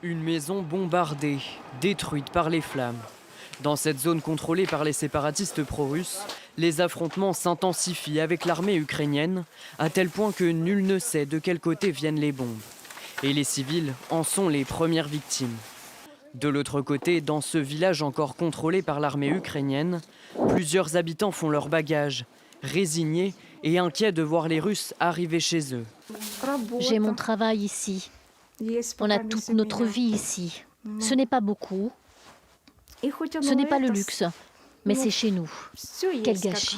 Une maison bombardée, détruite par les flammes. Dans cette zone contrôlée par les séparatistes pro-russes, les affrontements s'intensifient avec l'armée ukrainienne, à tel point que nul ne sait de quel côté viennent les bombes. Et les civils en sont les premières victimes. De l'autre côté, dans ce village encore contrôlé par l'armée ukrainienne, plusieurs habitants font leurs bagages, résignés et inquiets de voir les Russes arriver chez eux. J'ai mon travail ici. On a toute notre vie ici. Ce n'est pas beaucoup. Ce n'est pas le luxe, mais c'est chez nous. Quel gâchis.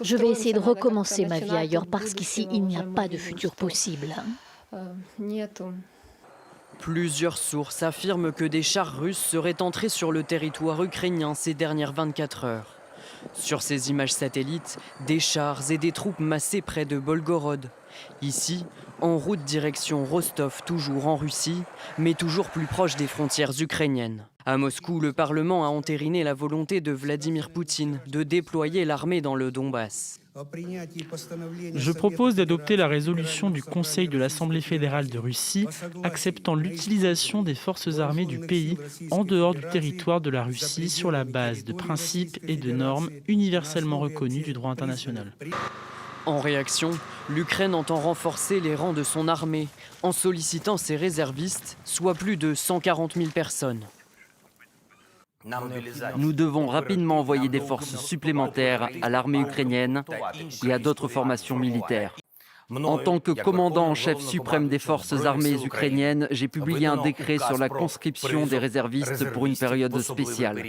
Je vais essayer de recommencer ma vie ailleurs parce qu'ici, il n'y a pas de futur possible. Plusieurs sources affirment que des chars russes seraient entrés sur le territoire ukrainien ces dernières 24 heures. Sur ces images satellites, des chars et des troupes massées près de Bolgorod. Ici, en route direction Rostov, toujours en Russie, mais toujours plus proche des frontières ukrainiennes. À Moscou, le Parlement a entériné la volonté de Vladimir Poutine de déployer l'armée dans le Donbass. Je propose d'adopter la résolution du Conseil de l'Assemblée fédérale de Russie acceptant l'utilisation des forces armées du pays en dehors du territoire de la Russie sur la base de principes et de normes universellement reconnus du droit international. En réaction, l'Ukraine entend renforcer les rangs de son armée en sollicitant ses réservistes, soit plus de 140 000 personnes. Nous devons rapidement envoyer des forces supplémentaires à l'armée ukrainienne et à d'autres formations militaires. En tant que commandant en chef suprême des forces armées ukrainiennes, j'ai publié un décret sur la conscription des réservistes pour une période spéciale.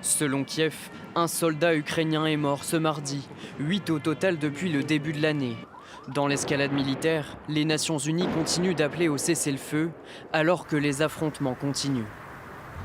Selon Kiev, un soldat ukrainien est mort ce mardi, 8 au total depuis le début de l'année. Dans l'escalade militaire, les Nations Unies continuent d'appeler au cessez-le-feu alors que les affrontements continuent.